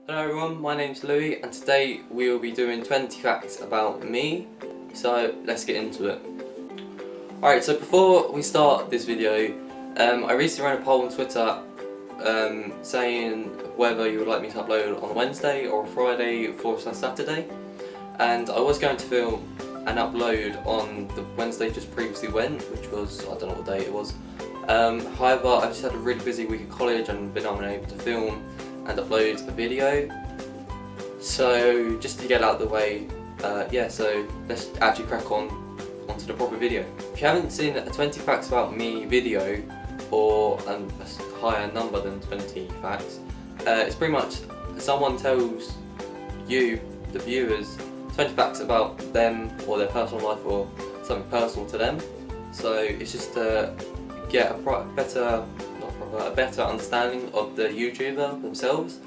Hello everyone, my name's Louis and today we will be doing 20 facts about me, so let's get into it. Alright, so before we start this video, I recently ran a poll on Twitter saying whether you would like me to upload on a Wednesday or a Friday or Saturday, and I was going to film and upload on the Wednesday just previously went, which was, I don't know what day it was. However, I just had a really busy week at college and been unable to film and upload a video, so just to get out of the way, so let's actually crack on onto the proper video. If you haven't seen a 20 facts about me video, or a higher number than 20 facts, it's pretty much someone tells you, the viewers, 20 facts about them or their personal life or something personal to them. So it's just to get a better understanding of the YouTuber themselves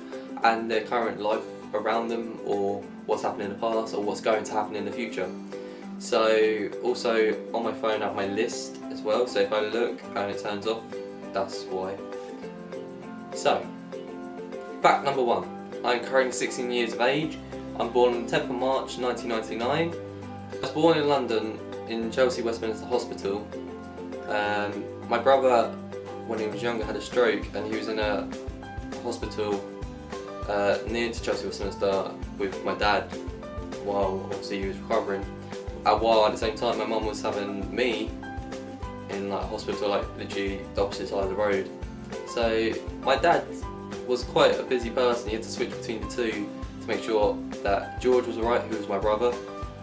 and their current life around them, or what's happened in the past or what's going to happen in the future. So also on my phone I have my list as well, so if I look and it turns off, that's why. So, fact number 1. I'm currently 16 years of age. I'm born on the 10th of March 1999. I was born in London in Chelsea Westminster Hospital. My brother, when he was younger, had a stroke and he was in a hospital near to Chelsea Westminster with my dad while obviously he was recovering. While at the same time my mum was having me in a hospital literally the opposite side of the road. So my dad was quite a busy person. He had to switch between the two to make sure that George was alright, who was my brother,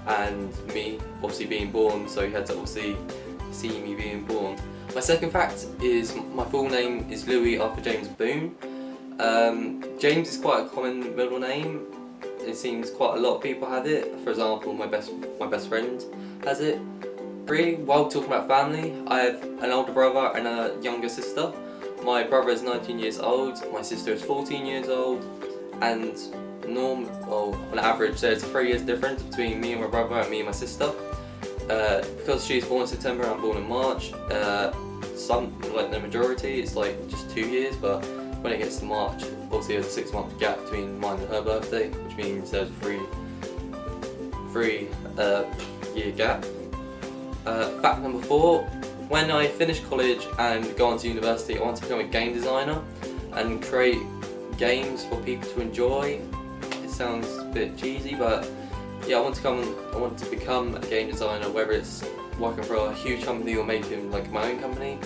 and me obviously being born, so he had to obviously see me being born. My second fact is my full name is Louis Arthur James Boone. James is quite a common middle name. It seems quite a lot of people have it. For example, my best friend has it. Really, while talking about family, I have an older brother and a younger sister. My brother is 19 years old, my sister is 14 years old, and on average there's 3 years difference between me and my brother and me and my sister. Because she's born in September and I'm born in March, the majority, it's just 2 years, but when it gets to March, obviously there's a 6-month gap between mine and her birthday, which means there's a 3 year gap. Fact number 4, when I finish college and go on to university, I want to become a game designer and create games for people to enjoy. It sounds a bit cheesy, but yeah, I want to become a game designer, whether it's working for a huge company or making my own company,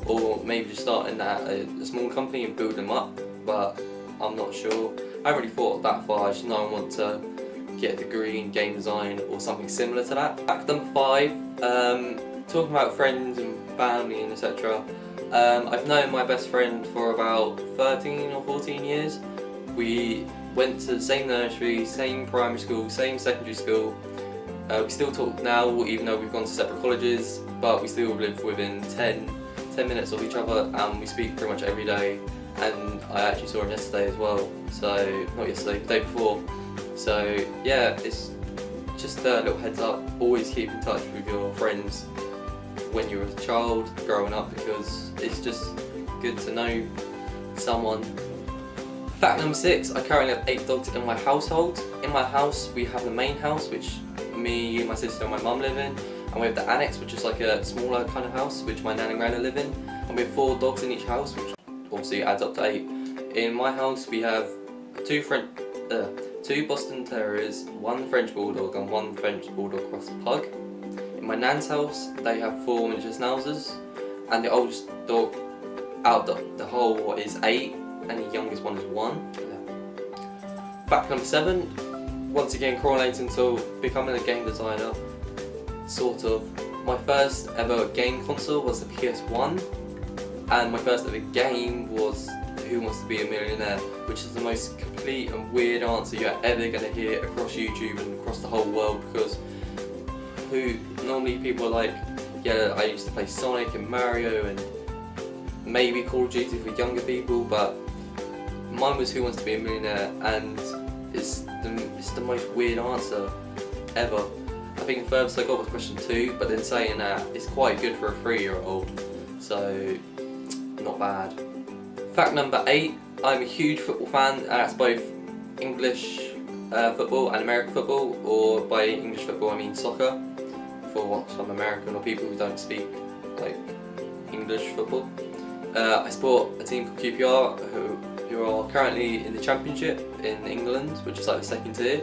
or maybe just starting at a small company and build them up, but I'm not sure. I haven't really thought that far. I just know I want to get a degree in game design or something similar to that. Fact number 5, talking about friends and family and etc. I've known my best friend for about 13 or 14 years. We went to the same nursery, same primary school, same secondary school. We still talk now, even though we've gone to separate colleges, but we still live within 10 minutes of each other, and we speak pretty much every day. And I actually saw him yesterday as well, so not yesterday, the day before. So yeah, it's just a little heads up, always keep in touch with your friends when you're a child growing up, because it's just good to know someone. Fact number 6, I currently have 8 dogs in my household. In my house we have the main house, which me, my sister and my mum live in, and we have the annex, which is a smaller kind of house, which my nan and granny live in, and we have 4 dogs in each house, which obviously adds up to 8. In my house we have 2 Boston Terriers, 1 French Bulldog and 1 French Bulldog cross pug. In my nan's house they have 4 miniature Schnauzers, and the oldest dog out of the whole is 8, and the youngest one is 1. Yeah. Fact number 7, once again correlating to becoming a game designer, sort of. My first ever game console was the PS1, and my first ever game was Who Wants to Be a Millionaire, which is the most complete and weird answer you're ever going to hear across YouTube and across the whole world, because normally people are like, yeah, I used to play Sonic and Mario and maybe Call of Duty for younger people, but mine was Who Wants to Be a Millionaire, and it's the most weird answer ever. I think the furthest I got was question 2, but then saying that, it's quite good for a 3-year-old, so not bad. Fact number 8, I'm a huge football fan, and that's both English football and American football, or by English football I mean soccer, for some American or people who don't speak like English football. I support a team called QPR who are currently in the Championship in England, which is like the second tier.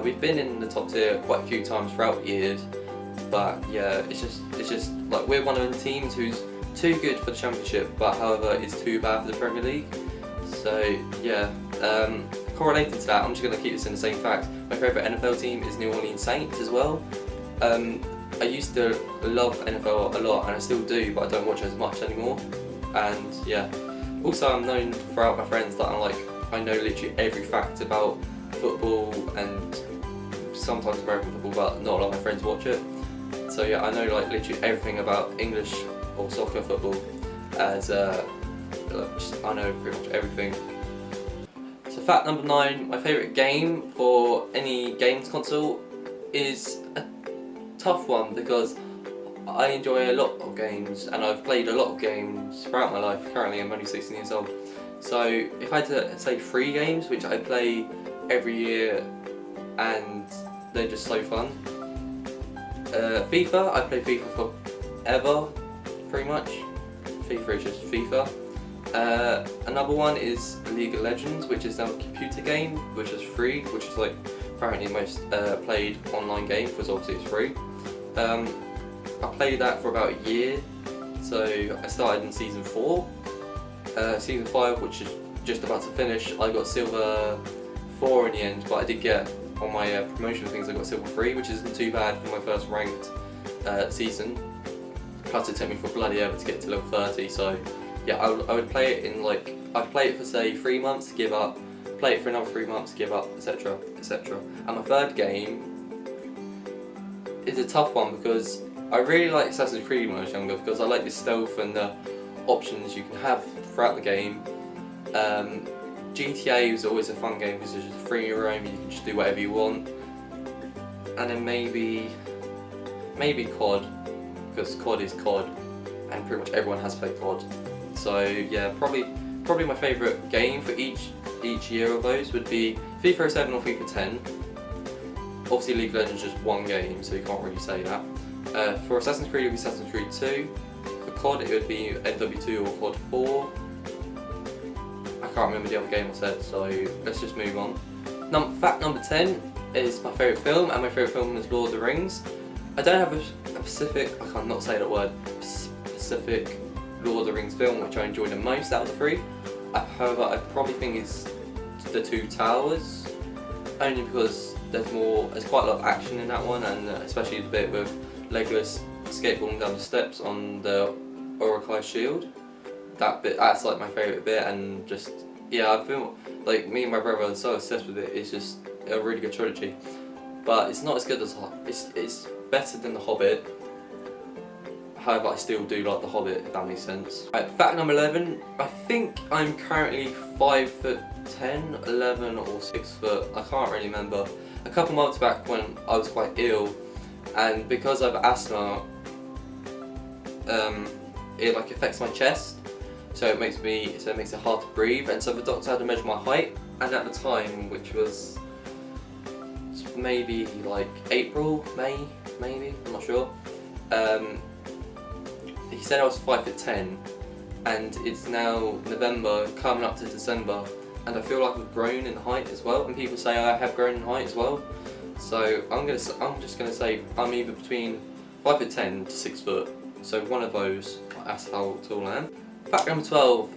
We've been in the top tier quite a few times throughout the years, but yeah, it's just like we're one of the teams who's too good for the Championship, but however is too bad for the Premier League. So yeah, correlated to that, I'm just going to keep this in the same fact. My favourite NFL team is New Orleans Saints as well. I used to love NFL a lot, and I still do, but I don't watch it as much anymore. And yeah, also I'm known throughout my friends that I know literally every fact about football and sometimes American football, but not a lot of my friends watch it. So yeah, I know like literally everything about English or soccer football, as I know pretty much everything. So fact number 9, my favourite game for any games console is a tough one because I enjoy a lot of games and I've played a lot of games throughout my life. Currently I'm only 16 years old. So if I had to say 3 games which I play every year and they're just so fun. FIFA, I play FIFA forever, pretty much. FIFA is just FIFA. Another one is League of Legends, which is now a computer game, which is free, which is like apparently the most played online game because obviously it's free. I played that for about a year, so I started in Season 4. Season 5, which is just about to finish, I got Silver 4 in the end, but I did get, on my promotional things, I got Silver 3, which isn't too bad for my first ranked season. Plus it took me for bloody ever to get to level 30, so yeah, I would play it in I'd play it for say 3 months, give up, play it for another 3 months, give up, etc, etc. And my third game is a tough one because I really like Assassin's Creed when I was younger because I like the stealth and the options you can have throughout the game. GTA was always a fun game because it's just free roam, you can just do whatever you want. And then maybe COD, because COD is COD and pretty much everyone has played COD. So yeah, probably my favourite game for each year of those would be FIFA 07 or FIFA 10. Obviously League of Legends is just one game, so you can't really say that. For Assassin's Creed it would be Assassin's Creed 2. For COD it would be MW2 or COD 4. I can't remember the other game I said, so let's just move on. Fact number 10 is my favourite film, and my favourite film is Lord of the Rings. I don't have a specific, I can't not say that word, specific Lord of the Rings film which I enjoy the most out of the 3. However, I probably think it's The Two Towers, only because there's quite a lot of action in that one, and especially the bit with Legolas skateboarding down the steps on the Uruk-hai shield. That bit, that's like my favourite bit, and just, yeah, I feel like me and my brother are so obsessed with it. It's just a really good trilogy, but it's not as good as it's better than The Hobbit. However, I still do like The Hobbit, if that makes sense. Right, fact number 11, I think I'm currently 5'10", 11 or 6 foot, I can't really remember. A couple months back when I was quite ill, and because I have asthma, it affects my chest, so it makes it hard to breathe, and so the doctor had to measure my height, and at the time, which was maybe like April, May, maybe, I'm not sure. He said I was 5'10", and it's now November, coming up to December, and I feel like I've grown in height as well, and people say I have grown in height as well. So I'm just gonna say I'm either between 5'10" to 6 foot. So one of those, that's how tall I am. Fact number 12,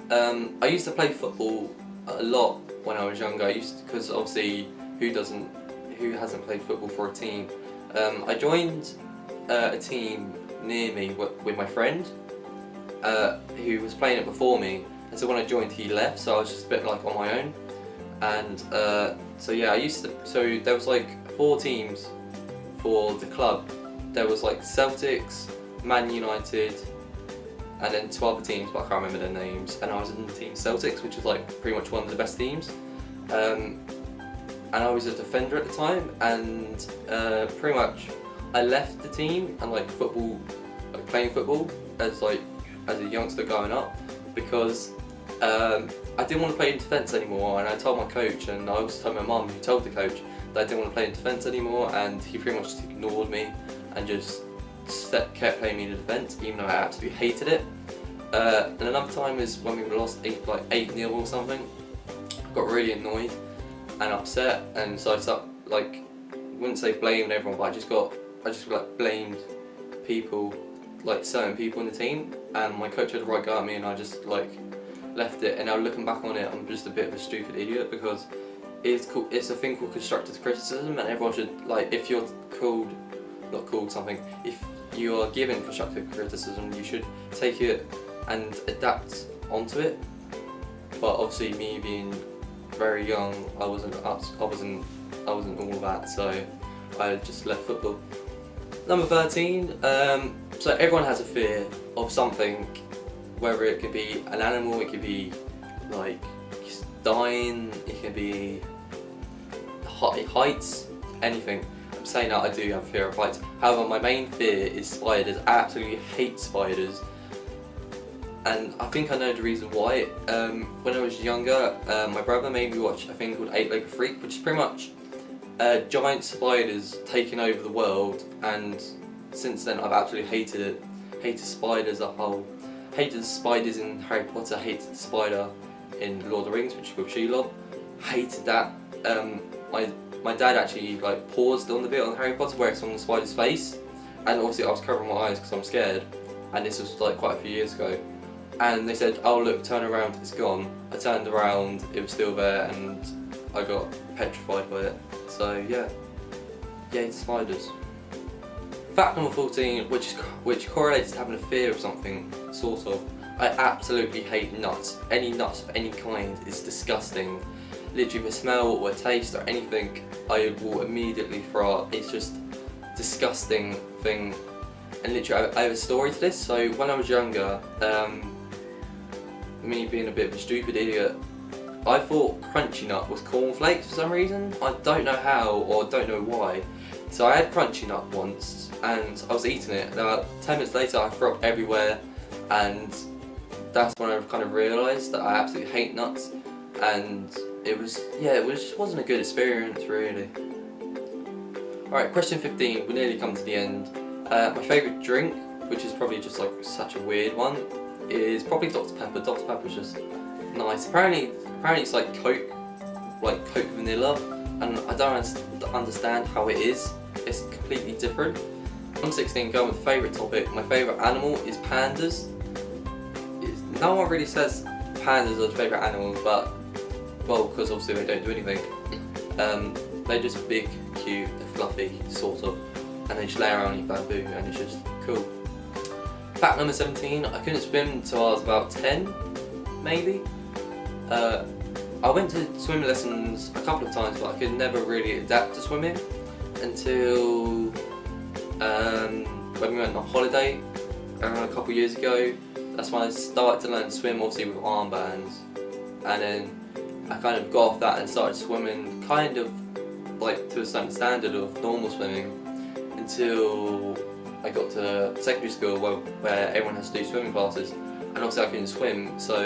I used to play football a lot when I was younger. Because obviously who hasn't played football for a team? I joined a team near me with my friend who was playing it before me, and so when I joined he left, so I was just a bit on my own. And so yeah, so there was 4 teams for the club. There was Celtics, Man United, and then 2 other teams, but I can't remember their names. And I was in the team Celtics, which is pretty much one of the best teams. And I was a defender at the time, and pretty much I left the team and football, playing football as a youngster growing up, because I didn't want to play in defence anymore, and I told my coach, and I also told my mum, who told the coach, that I didn't want to play in defence anymore, and he pretty much just ignored me and just kept playing me in defence, even though I absolutely hated it. And another time is when we lost 8-0 or something. I got really annoyed and upset, and so I started, like, I wouldn't say blaming everyone, but I just blamed people, like certain people in the team, and my coach had a right go at me, and I just like left it. And now looking back on it, I'm just a bit of a stupid idiot, because it's a thing called constructive criticism, and everyone should, like, if you're if you are given constructive criticism, you should take it and adapt onto it. But obviously, me being very young, I wasn't all of that, so I just left football. Number 13. So everyone has a fear of something, whether it could be an animal, it could be like dying, it could be heights, anything. I'm saying that I do have a fear of heights. However, my main fear is spiders. I absolutely hate spiders, and I think I know the reason why. When I was younger, my brother made me watch a thing called 8-Legged Freak, which is pretty much giant spiders taking over the world, and since then I've absolutely hated it. Hated spiders as a whole. Hated the spiders in Harry Potter, hated the spider in Lord of the Rings, which is called Shelob. Hated that. My dad actually like paused on the bit on Harry Potter where it's on the spider's face, and obviously I was covering my eyes because I'm scared, and this was like quite a few years ago. And they said, "Oh look, turn around, it's gone." I turned around, it was still there, and I got petrified by it. So yeah, hate spiders. Fact number 14, which correlates to having a fear of something, sort of. I absolutely hate nuts. Any nuts of any kind is disgusting. Literally, the smell or taste or anything, I will immediately throw up. It's just disgusting thing. And literally, I have a story to this. So when I was younger, me being a bit of a stupid idiot, I thought Crunchy Nut was cornflakes for some reason. I don't know how or don't know why. So I had Crunchy Nut once, and I was eating it, and about 10 minutes later I threw up everywhere, and that's when I kind of realised that I absolutely hate nuts, and it just wasn't a good experience really. Alright, question 15, we nearly come to the end. My favourite drink, which is probably just like such a weird one, is probably Dr Pepper. Dr Pepper's just nice. Apparently it's like Coke vanilla, and I don't understand how it is. It's completely different. I'm 16, going with favourite topic. My favourite animal is pandas. No one really says pandas are the favourite animals, but, well, because obviously they don't do anything. They're just big, cute, they're fluffy, sort of, and they just lay around and eat bamboo, and it's just cool. Fact number 17, I couldn't swim until I was about 10, maybe. I went to swim lessons a couple of times, but I could never really adapt to swimming until when we went on holiday a couple of years ago. That's when I started to learn to swim, obviously with armbands, and then I kind of got off that and started swimming kind of like to a certain standard of normal swimming until I got to secondary school where everyone has to do swimming classes, and obviously I couldn't swim, so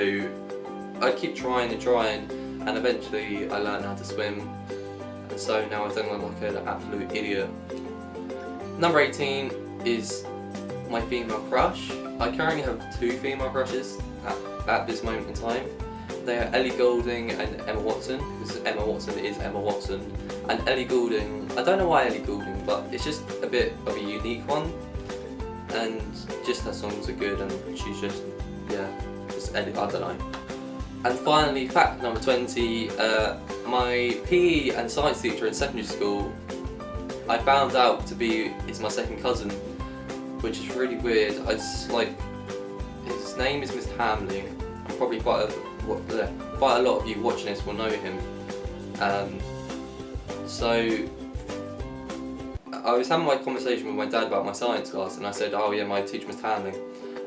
I'd keep trying, and eventually I learned how to swim, and so now I don't look like an absolute idiot. Number 18 is my female crush. I currently have 2 female crushes at this moment in time. They are Ellie Goulding and Emma Watson, because Emma Watson is Emma Watson. And Ellie Goulding, I don't know why Ellie Goulding, but it's just a bit of a unique one. And just her songs are good, and she's just, just Ellie, I don't know. And finally, fact number 20, my PE and science teacher in secondary school, I found out is my second cousin, which is really weird. His name is Mr. Hamley. And probably quite a lot of you watching this will know him. So I was having my conversation with my dad about my science class, and I said, "Oh yeah, my teacher Mr. Hamley,"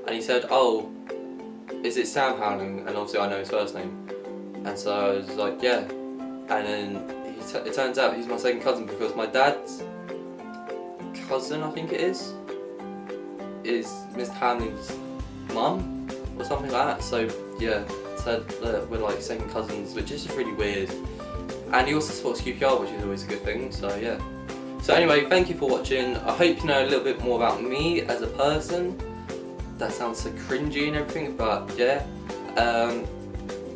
and he said, "Oh, is it Sam Howling?" And obviously I know his first name, and so I was like, "Yeah," and then it turns out he's my second cousin, because my dad's cousin, I think it is Mr. Hamling's mum or something like that. So yeah, said that we're like second cousins, which is just really weird. And he also supports QPR, which is always a good thing, so yeah. So anyway, thank you for watching. I hope you know a little bit more about me as a person. That sounds so cringy and everything, but yeah.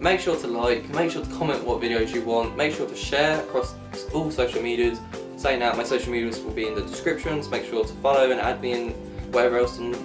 Make sure to like, make sure to comment what videos you want, make sure to share across all social medias. Saying that, my social medias will be in the descriptions. Make sure to follow and add me in wherever else and